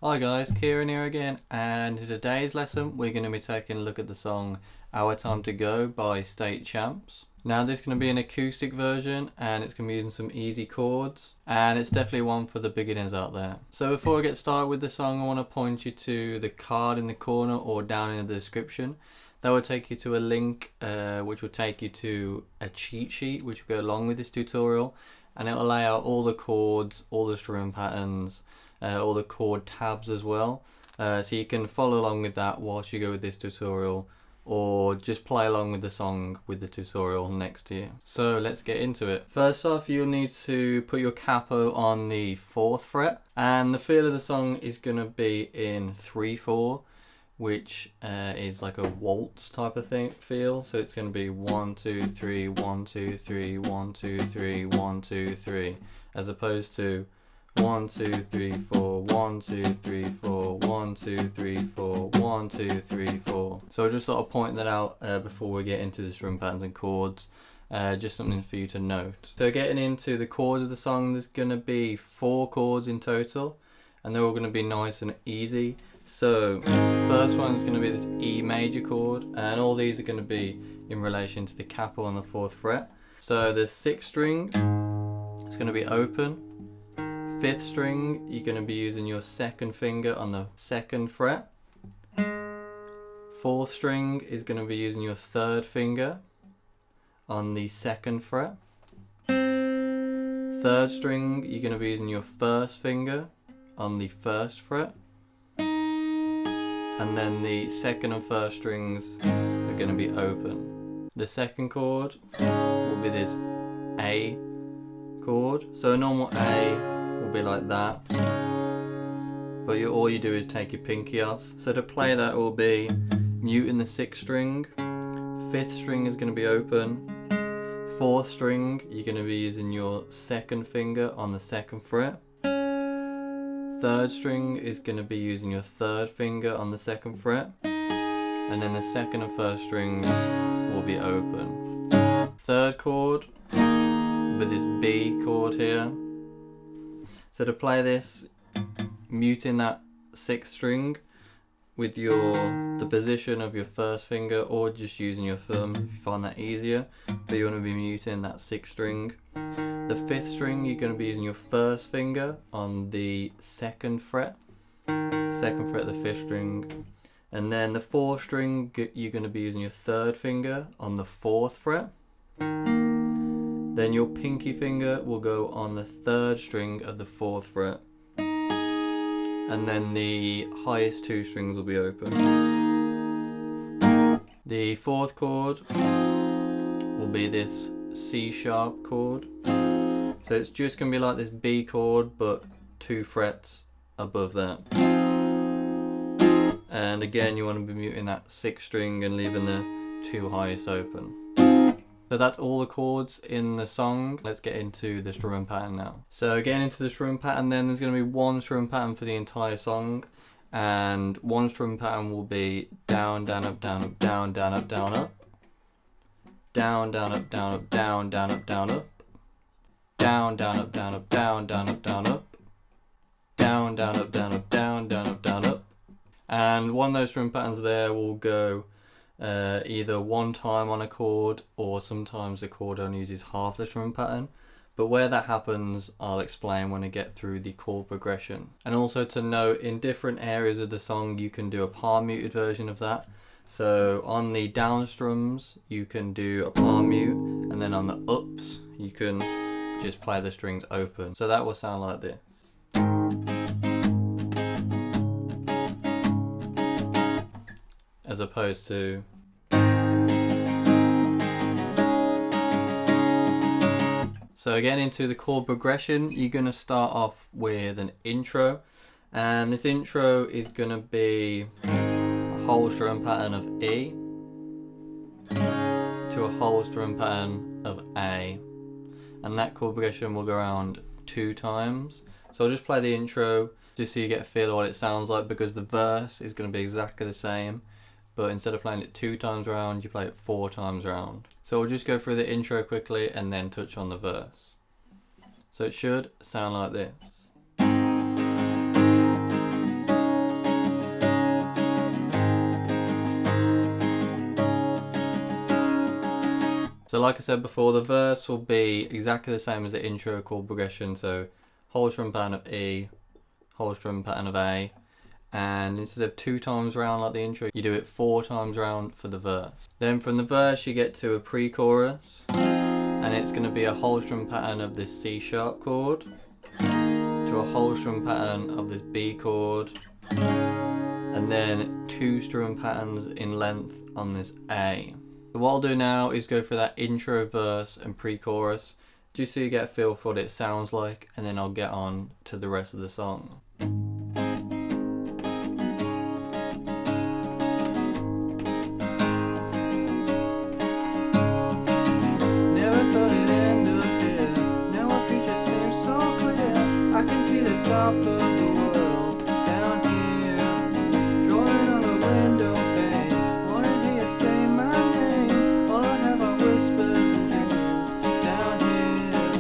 Hi guys, Kieran here again, and in today's lesson we're going to be taking a look at the song Our Time to Go by State Champs. Now this is going to be an acoustic version and it's going to be using some easy chords, and it's definitely one for the beginners out there. So before I get started with the song, I want to point you to the card in the corner or down in the description. That will take you to a link which will take you to a cheat sheet which will go along with this tutorial, and it will lay out all the chords, all the strum patterns, all the chord tabs as well, so you can follow along with that whilst you go with this tutorial, or just play along with the song with the tutorial next to you. So let's get into it. First off, you'll need to put your capo on the 4th fret, and the feel of the song is going to be in 3/4, which is like a waltz type of thing feel. So it's going to be 1 2 3 1 2 3 1 2 3 1 2 3, as opposed to 1 2 3 4 1 2 3 4 1 2 3 4 1 2 3 4. So I'll just sort of point that out before we get into the strum patterns and chords, just something for you to note. So getting into the chords of the song, there's going to be 4 chords in total, and they're all going to be nice and easy. So first one is going to be this E major chord, and all these are going to be in relation to the capo on the 4th fret. So the 6th string is going to be open. 5th string, you're going to be using your 2nd finger on the 2nd fret. 4th string is going to be using your 3rd finger on the 2nd fret. 3rd string, you're going to be using your 1st finger on the 1st fret. And then the 2nd and 1st strings are going to be open. The 2nd chord will be this A chord. So a normal A will be like that, but all you do is take your pinky off. So to play that will be muting the 6th string, 5th string is going to be open, 4th string you're going to be using your 2nd finger on the 2nd fret, 3rd string is going to be using your 3rd finger on the 2nd fret, and then the 2nd and 1st strings will be open. 3rd chord with this B chord here. So to play this, muting that 6th string with the position of your 1st finger, or just using your thumb if you find that easier, but you want to be muting that 6th string. The 5th string, you're going to be using your 1st finger on the 2nd fret, 2nd fret of the 5th string, and then the 4th string, you're going to be using your 3rd finger on the 4th fret. Then your pinky finger will go on the 3rd string of the 4th fret, and then the highest 2 strings will be open. The 4th chord will be this C sharp chord. So it's just going to be like this B chord, but 2 frets above that. And again, you want to be muting that 6th string and leaving the 2 highest open. So that's all the chords in the song. Let's get into the strum pattern now. So getting into the strum pattern, then there's going to be 1 strum pattern for the entire song, and 1 strum pattern will be down, down, up, down, up, down, down, up, down, up, down, down, up, down, up, down, down, up, down, up, down, down, up, down, up, down, down, up, down, up, down, down, up, down, up, down, down, up, down, up. And one of those strum patterns there will go either 1 time on a chord, or sometimes the chord only uses half the strum pattern. But where that happens, I'll explain when I get through the chord progression. And also to note, in different areas of the song you can do a palm muted version of that. So on the down strums you can do a palm mute, and then on the ups you can just play the strings open. So that will sound like this. As opposed to so again, into the chord progression, you're going to start off with an intro, and this intro is going to be a whole strum pattern of E to a whole strum pattern of A, and that chord progression will go around 2 times. So I'll just play the intro just so you get a feel of what it sounds like, because the verse is going to be exactly the same, but instead of playing it 2 times round, you play it 4 times round. So we'll just go through the intro quickly and then touch on the verse. So it should sound like this. So like I said before, the verse will be exactly the same as the intro chord progression. So whole strum pattern of E, whole strum pattern of A, and instead of 2 times round like the intro, you do it 4 times round for the verse. Then from the verse you get to a pre-chorus, and it's going to be a whole strum pattern of this C sharp chord to a whole strum pattern of this B chord, and then 2 strum patterns in length on this A. So what I'll do now is go for that intro verse and pre-chorus, just so you get a feel for what it sounds like, and then I'll get on to the rest of the song. Top of the world, down here, drawing on a window pane. Wanna hear you say my name. All I have are whispers and dreams. Down here,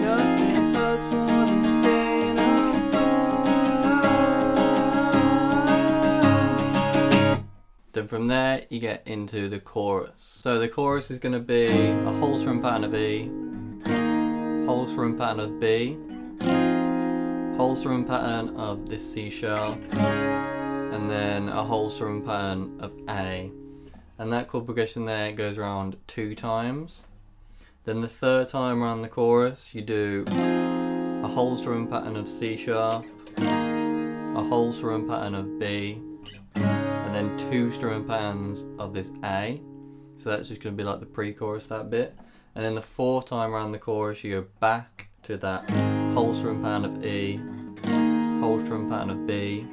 nothing hurts more than saying I'm fine. Then from there you get into the chorus. So the chorus is going to be a whole strum pattern of E, whole strum pattern of B, whole strum pattern of this C sharp, and then a whole strum pattern of A. And that chord progression there goes around 2 times. Then the 3rd time around the chorus you do a whole strum pattern of C sharp, a whole strum pattern of B, and then 2 strum patterns of this A. So that's just going to be like the pre-chorus, that bit. And then the 4th time around the chorus you go back to that whole strum pattern of E, whole strum pattern of B,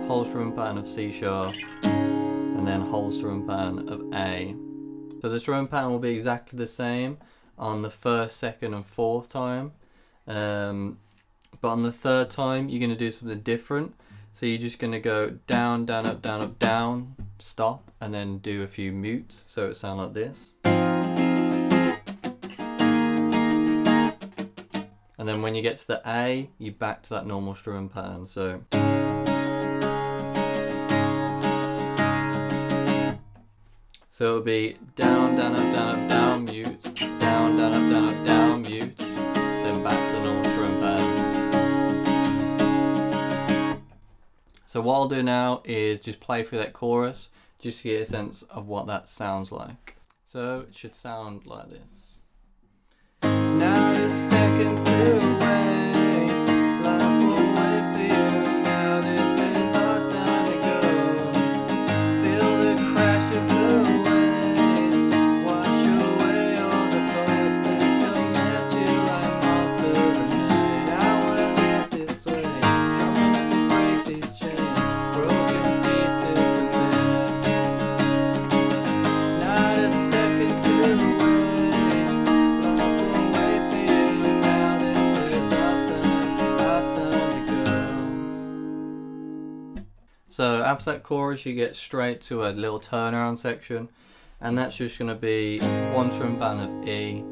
whole strum pattern of C sharp, and then whole strum pattern of A. So the strum pattern will be exactly the same on the 1st, 2nd and 4th time, but on the 3rd time you're going to do something different. So you're just going to go down, down, up, down, up, down, stop, and then do a few mutes, so it sounds like this. And then when you get to the A, you back to that normal strum pattern. So it'll be down, down, up, down, up, down, mute, down, down, up, down, up, down, mute, then back to the normal strum pattern. So what I'll do now is just play through that chorus, just to get a sense of what that sounds like. So it should sound like this. Not a second to waste. Life will wait for you. Now this is our time to go. Feel the crash of the waves. Wash away all the thoughts that come at you like monsters of the night. I wanna live this way, trying not to break these chains, broken pieces of them. Not a second to waste. So after that chorus you get straight to a little turnaround section, and that's just going to be 1 strum pattern of E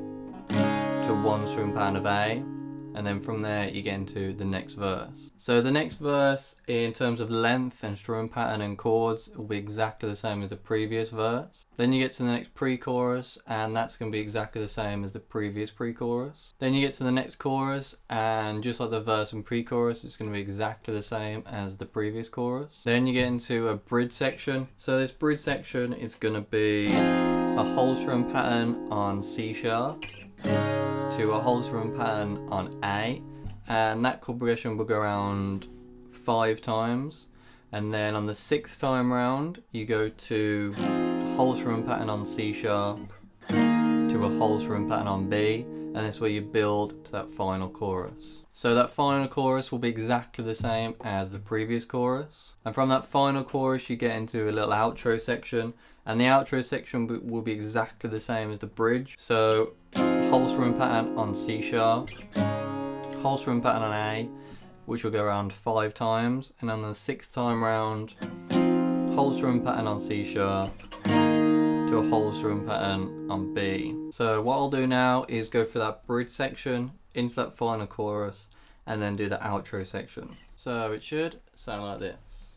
to 1 strum pattern of A, and then from there you get into the next verse. So the next verse in terms of length and strum pattern and chords will be exactly the same as the previous verse. Then you get to the next pre-chorus, and that's going to be exactly the same as the previous pre-chorus. Then you get to the next chorus, and just like the verse and pre-chorus, it's going to be exactly the same as the previous chorus. Then you get into a bridge section. So this bridge section is going to be a whole strum pattern on C sharp to a whole strum pattern on A, and that chord progression will go around 5 times. And then on the 6th time round you go to a whole strum pattern on C sharp to a whole strum pattern on B, and that's where you build to that final chorus. So that final chorus will be exactly the same as the previous chorus, and from that final chorus you get into a little outro section, and the outro section will be exactly the same as the bridge. So whole strum pattern on C sharp, whole strum pattern on A, which will go around 5 times, and on the 6th time round, whole strum pattern on C sharp to a whole strum pattern on B. So what I'll do now is go for that bridge section into that final chorus, and then do the outro section. So it should sound like this.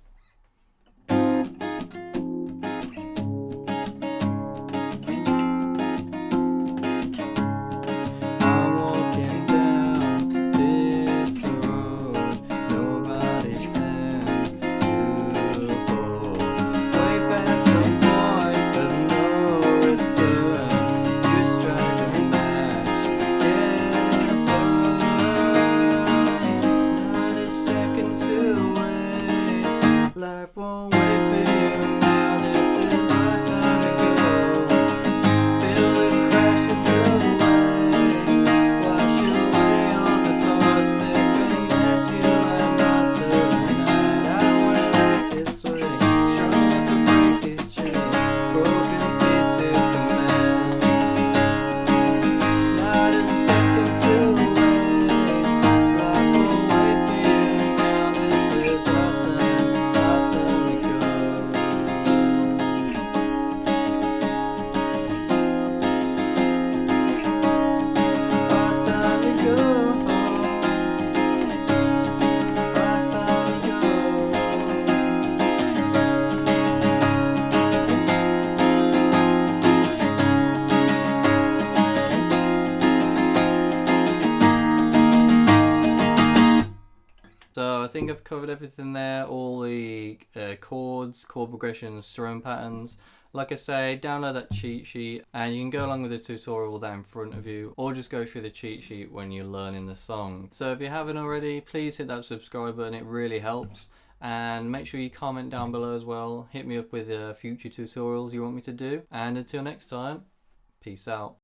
So I think I've covered everything there, all the chords, chord progressions, strumming patterns. Like I say, download that cheat sheet and you can go along with the tutorial there in front of you, or just go through the cheat sheet when you're learning the song. So if you haven't already, please hit that subscribe button, it really helps. And make sure you comment down below as well. Hit me up with future tutorials you want me to do. And until next time, peace out.